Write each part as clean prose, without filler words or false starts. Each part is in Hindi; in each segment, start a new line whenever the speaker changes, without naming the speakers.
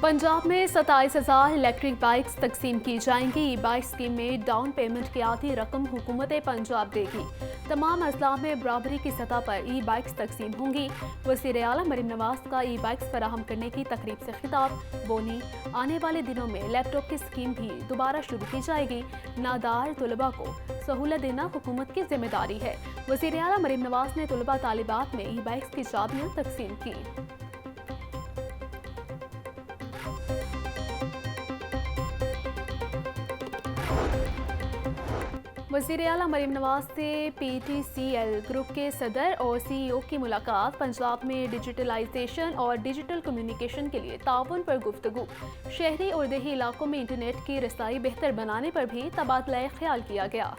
पंजाब में 27,000 इलेक्ट्रिक बाइक्स तकसीम की जाएंगी। ई बाइक स्कीम में डाउन पेमेंट की आधी रकम हुकूमत पंजाब देगी। तमाम अजला में बराबरी की सतह पर ई बाइक्स तकसीम होंगी। वज़ीर आला मरीम नवाज का ई बाइक्स फराहम करने की तकरीब से खिताब। बोनी, आने वाले दिनों में लैपटॉप की स्कीम भी दोबारा शुरू की जाएगी। नादार तलबा को सहूलत देना हुकूमत की जिम्मेदारी है। वज़ीर आला मरीम नवाज ने तलबा तालिबात में ई बाइक्स की चाबियाँ तकसीम की। वज़ीर आला मरीम नवाज से PTCL ग्रुप के सदर और CEO की मुलाकात। पंजाब में डिजिटलाइजेशन और डिजिटल कम्युनिकेशन के लिए ताउन पर गुफ्तगू। शहरी और देही इलाकों में इंटरनेट की रसाई बेहतर बनाने पर भी तबादला ख्याल किया गया।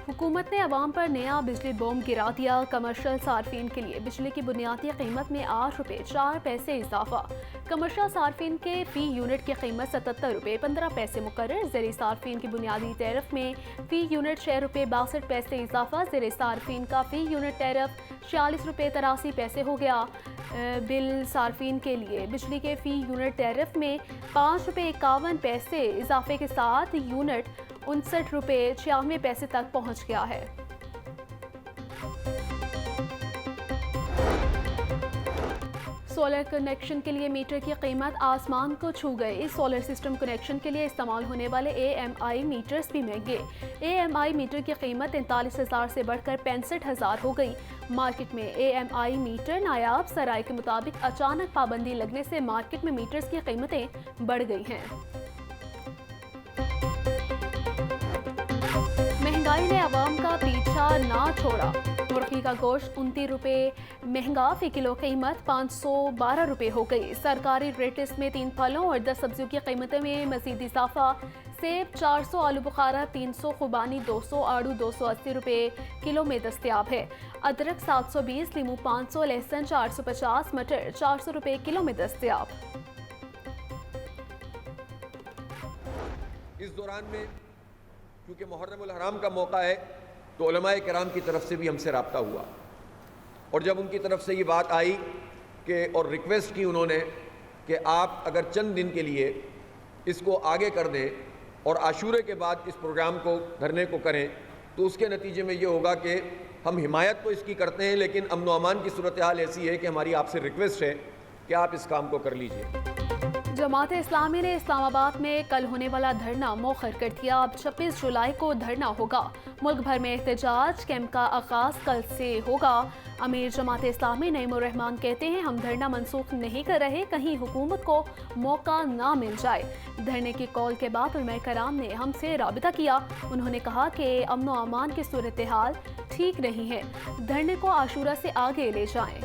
हुकूमत ने अवाम पर नया बिजली बॉम्ब गिरा दिया। कमर्शियल सार्फिन के लिए बिजली की बुनियादी कीमत में ₹8.04 इजाफा। कमर्शियल सार्फिन के फ़ी यूनिट की कीमत ₹77.15 मुकर्रर। ज़ेरी सार्फिन की बुनियादी टैरिफ में फ़ी यूनिट ₹6.62 इजाफा। ज़ेरी सार्फिन का फ़ी यूनिट टैरिफ ₹46.83 हो गया। बिल सार्फिन के लिए बिजली के फ़ी यूनिट टैरिफ में ₹5.51 इजाफे के साथ यूनिट ₹59.96 तक पहुंच गया है। सोलर कनेक्शन के लिए मीटर की कीमत आसमान को छू गई। सोलर सिस्टम कनेक्शन के लिए इस्तेमाल होने वाले AMI मीटर्स भी महंगे। AMI मीटर की कीमत 39,000 से बढ़कर 65,000 हो गई। मार्केट में AMI मीटर नायाब सराय के मुताबिक अचानक पाबंदी लगने से मार्केट में मीटर्स की कीमतें बढ़ गई हैं। महंगाई ने अवाम का पीछा ना छोड़ा। मुर्गी का गोश्त ₹29 महंगा, फ़ी किलो कीमत ₹512 हो गई। सरकारी रेट लिस्ट में 3 फलों और 10 सब्जियों की कीमतों में मज़ीद इजाफा। सेब 400, आलू बुखारा 300, खुबानी 200, आड़ू ₹280 किलो में दस्तयाब है। अदरक 720, लीमू 500, लहसुन 450, मटर ₹400 किलो में दस्तयाब।
इस दौरान में क्योंकि मुहर्रम उल हराम का मौका है तो उलमाए किराम की तरफ से भी हमसे रब्ता हुआ और जब उनकी तरफ से ये बात आई कि और रिक्वेस्ट की उन्होंने कि आप अगर चंद दिन के लिए इसको आगे कर दें और आशूरे के बाद इस प्रोग्राम को धरने को करें तो उसके नतीजे में ये होगा कि हम हिमायत तो इसकी करते हैं लेकिन अमन व अमान की सूरत हाल ऐसी है कि हमारी आपसे रिक्वेस्ट है कि आप इस काम को कर लीजिए।
जमात इस्लामी ने इस्लामाबाद में कल होने वाला धरना मौखर कर दिया। अब 26 जुलाई को धरना होगा। मुल्क भर में एहतजाज कैंप का आगाज कल से होगा। अमीर जमात इस्लामी नईमुर रहमान कहते हैं, हम धरना मनसूख नहीं कर रहे, कहीं हुकूमत को मौका ना मिल जाए। धरने की कॉल के बाद उलमाए कराम ने हमसे राबिता किया। उन्होंने कहा कि अमन व अमान की सूरत हाल ठीक नहीं है, धरने को आशूरा से आगे ले जाएं।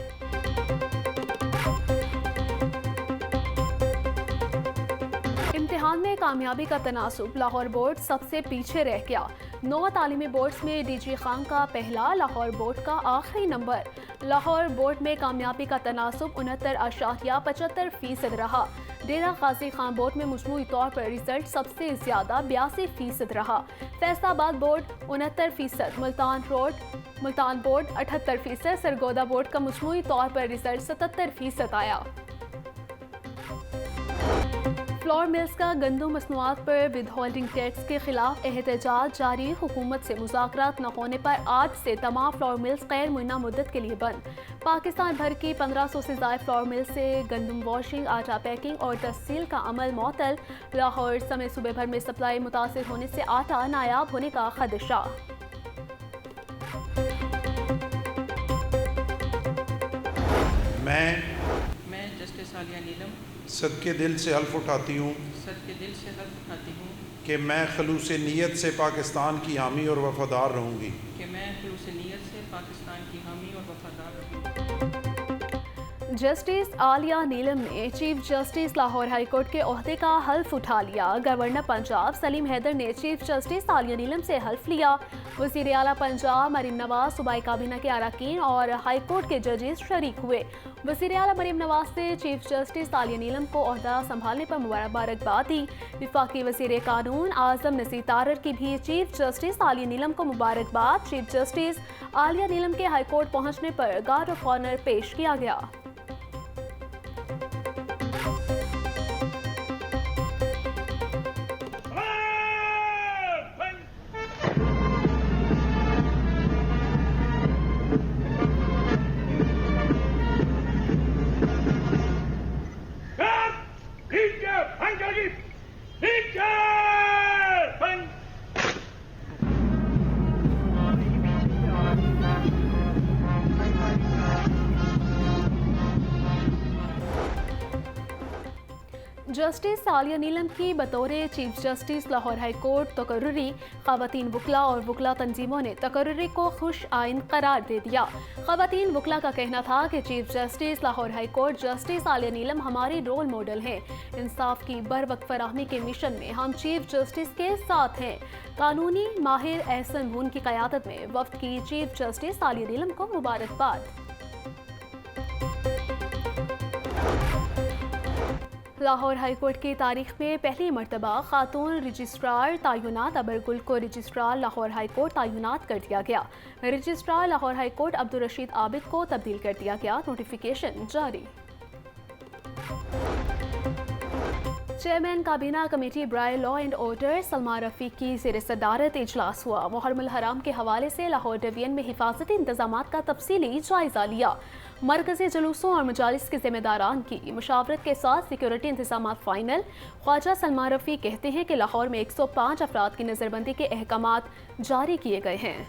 इम्तिहान में कामयाबी का तनासुब, लाहौर बोर्ड सबसे पीछे रह गया। 9 तालीमी बोर्ड्स में DG खान का पहला, लाहौर बोर्ड का आखिरी नंबर। लाहौर बोर्ड में कामयाबी का तनासुब 69.75% रहा। डेरा गाजी खान बोर्ड में मजमूई तौर पर रिजल्ट सबसे ज्यादा 82% रहा। Faisalabad board 69%, Multan board 78%, Sargodha board का मजमूई तौर पर रिजल्ट 77% आया। फ्लोर मिल्स का गंदम मसनूआत पर विद होल्डिंग टैक्स के खिलाफ एहतजाज जारी। हुकूमत से मुज़ाकरात न होने पर आज से तमाम फ्लोर मिल्स गैर मुय्यना मुद्दत के लिए बंद। पाकिस्तान भर की 1500 से ज़ायद फ्लोर मिल से गंदम वॉशिंग, आटा पैकिंग और तहसील का अमल मअतल। लाहौर समेत सूबे भर में सप्लाई मुतासिर होने से आटा नायाब होने का खदशा।
मैं जस्टिस आलिया नीलम
सदके दिल से हल्फ उठाती हूँ कि मैं खलूस नीयत से पाकिस्तान की हामी और वफादार रहूँगी।
जस्टिस आलिया नीलम ने chief justice Lahore high court के ओहदे का हल्फ उठा लिया। गवर्नर पंजाब सलीम हैदर ने चीफ जस्टिस आलिया नीलम से हल्फ लिया। वज़ीर आला पंजाब मरीम नवाज, सूबाई काबीना के अरकान और हाई कोर्ट के जजेस शरीक हुए। वज़ीर आला मरीम नवाज से चीफ जस्टिस आलिया नीलम को ओहदा संभालने पर मुबारकबाद दी। विफाकी वज़ीर कानून आज़म नसीर तारर की भी चीफ जस्टिस आलिया नीलम को मुबारकबाद। चीफ जस्टिस आलिया नीलम के हाई कोर्ट पहुँचने पर गार्ड ऑफ ऑनर पेश किया गया। जस्टिस सालिया नीलम की बतौर chief justice Lahore high court तकर्रुरी ख़वातीन वकला और वकला तंजीमों ने तकर्रुरी को खुश आइन करार दे दिया। ख़वातीन वकला का कहना था कि chief justice Lahore high court justice Saliya Neelam हमारी रोल मॉडल हैं। इंसाफ की बर वक्त फराहमी के मिशन में हम चीफ जस्टिस के साथ हैं। कानूनी माहिर एहसन मून की क़यादत में वफ्द की चीफ जस्टिस सालिया नीलम को मुबारकबाद। लाहौर हाई कोर्ट की तारीख में पहली मरतबा खातून रजिस्ट्रार तैनात अबरगुल को रजिस्ट्रार लाहौर हाई कोर्ट तैनात कर दिया गया। Registrar Lahore high court Abdul Rashid Abid को तब्दील कर दिया गया। नोटिफिकेशन जारी। चेयरमैन काबीना कमेटी बराए law and order Salman Rafiq की ज़ेर सदारत इजलास हुआ। मुहर्रमुल हराम के हवाले से लाहौर डिवीजन में हिफाजती इंतजामात का तफसीली जायजा लिया। मरकज़ी जुलूसों और मजालिस के ज़िम्मेदारान की मुशावरत के साथ सिक्योरिटी इंतजामात फाइनल। ख्वाजा सलमान रफीक कहते हैं कि लाहौर में 105 अफराद की नज़रबंदी के अहकामात जारी किए गए हैं।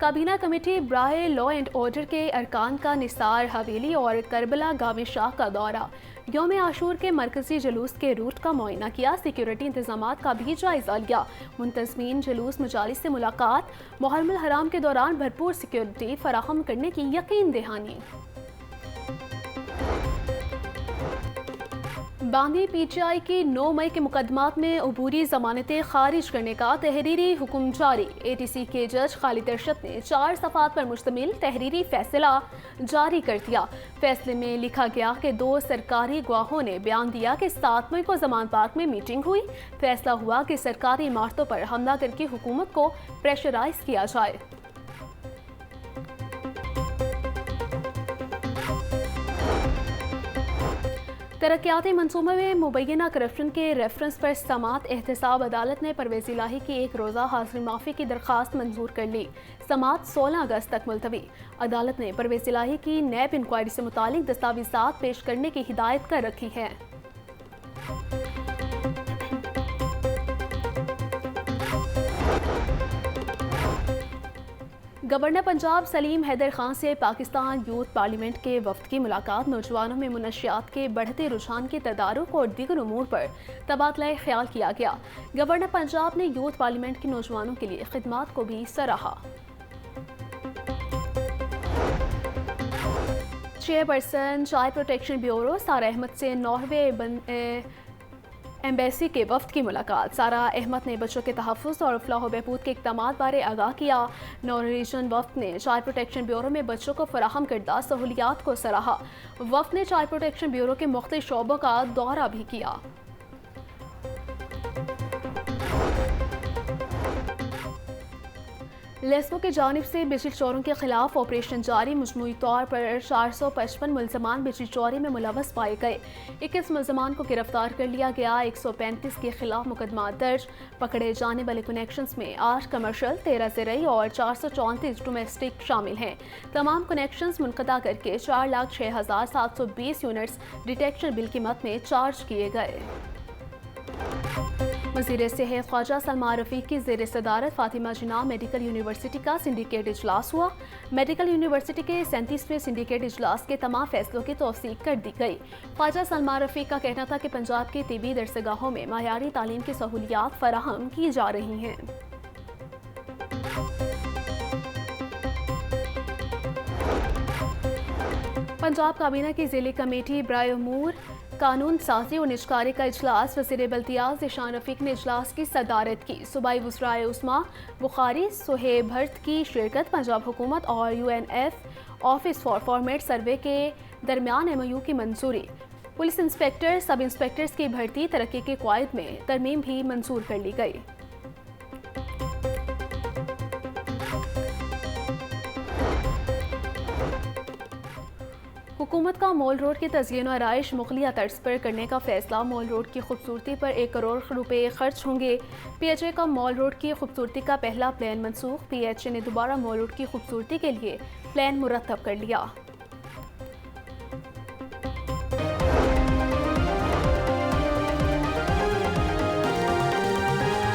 काबीना कमेटी बराए लॉ एंड ऑर्डर के अरकान का निसार हवेली और करबला गावे शाह का दौरा। यौम आशूर के मरकजी जुलूस के रूट का मुआयना किया। सिक्योरिटी इंतजामात का भी जायजा लिया। मुंतज़मीन जुलूस मजालिस से मुलाकात। मुहर्रमुल हराम के दौरान भरपूर सिक्योरिटी फराहम करने की यकीन दहानी। बांदी पीटीआई की 9 मई के मुकदमात में अबूरी जमानतें खारिज करने का तहरीरी हुक्म जारी। एटीसी के जज खालिद अरशद ने 4 सफ़ात पर मुश्तमिल तहरीरी फैसला जारी कर दिया। फैसले में लिखा गया कि 2 सरकारी गवाहों ने बयान दिया कि 7 मई को जमान पार्क में मीटिंग हुई। फैसला हुआ कि सरकारी इमारतों पर हमला करके हुकूमत को प्रेशराइज किया जाए। तरक्याती मनसूबे में मुबैना करप्शन के रेफरेंस पर समात एहतसाब अदालत ने परवेज़ इलाही की 1 रोज़ा हाजिर माफ़ी की दरख्वास्त मंजूर कर ली। समात 16 अगस्त तक मुलतवी। अदालत ने परवेज़ इलाही की नैब इंक्वायरी से मुतालिक दस्तावेज़ात पेश करने की हिदायत कर रखी है। गवर्नर पंजाब सलीम हैदर खान से पाकिस्तान यूथ पार्लियामेंट के वफ्द की मुलाकात। नौजवानों में मुनशियात के बढ़ते रुझान के तदारुक और दीगर उमूर पर तबादला ख्याल किया गया। गवर्नर पंजाब ने यूथ पार्लियामेंट के नौजवानों के लिए खिदमात को भी सराहा। चेयरपर्सन चाइल्ड प्रोटेक्शन ब्यूरो सारा अहमद से नॉर्वे एम्बेसी के वफ्द की मुलाकात। सारा अहमद ने बच्चों के तहफ़्फ़ुज़ और फलाह बहबूद के इक़दामात बारे आगाह किया। नॉर्वेजियन वफ्द ने चाइल्ड प्रोटेक्शन ब्यूरो में बच्चों को फराहम करदा सहूलियात को सराहा। वफ्द ने चाइल्ड प्रोटेक्शन ब्यूरो के मुख्तलिफ़ शोबों का दौरा भी किया। लेस्बो की जानिब से बिजली चोरों के खिलाफ ऑपरेशन जारी। मजमूई तौर पर 455 मुलजमान बिजली चोरी में मुलव्वस पाए गए। 21 मुलजमान को गिरफ्तार कर लिया गया। 135 के खिलाफ मुकदमा दर्ज। पकड़े जाने वाले कनेक्शंस में 8 कमर्शियल, 13 ज़रई और 434 डोमेस्टिक शामिल हैं। तमाम कनेक्शंस मुनक़ता करके 4,06,720 यूनिट्स डिटेक्शन बिल कीमत में चार्ज किए गए। वज़ीर सेहत ख्वाजा सलमान रफीक की ज़ेर सदारत फातिमा जिन्ना मेडिकल यूनिवर्सिटी का सिंडिकेट इजलास हुआ। मेडिकल यूनिवर्सिटी के 37वें सिंडिकेट इजलास के तमाम फैसलों की तौसीक कर दी गई। ख्वाजा सलमान रफीक का कहना था कि पंजाब की तिबी दरसगाहों में मायारी तालीम की सहूलियात फराहम की जा रही हैं। पंजाब काबीना की ज़िली कमेटी बराए उमूर कानून साजी और निजकारी का इजलास। वज़ीर बल्दियात ज़ीशान रफ़ीक ने इजलास की सदारत की। सूबाई वज़राए उस्मा बुखारी सुहेब भट्ट की शिरकत। पंजाब हुकूमत और UNF ऑफिस फॉर फॉर्मेट सर्वे के दरमियान MOU की मंजूरी। पुलिस इंस्पेक्टर सब इंस्पेक्टर्स की भर्ती तरक्की के क़वायद में तरमीम भी मंजूर कर ली गई। हुकूमत का मॉल रोड की तज़यीन और आराइश मुग़लिया तर्ज पर करने का फैसला। मॉल रोड की खूबसूरती पर 1 करोड़ रुपए खर्च होंगे। PHA का मॉल रोड की खूबसूरती का पहला प्लान मनसूख। PHA ने दोबारा मॉल रोड की खूबसूरती के लिए प्लान मुरतब कर लिया।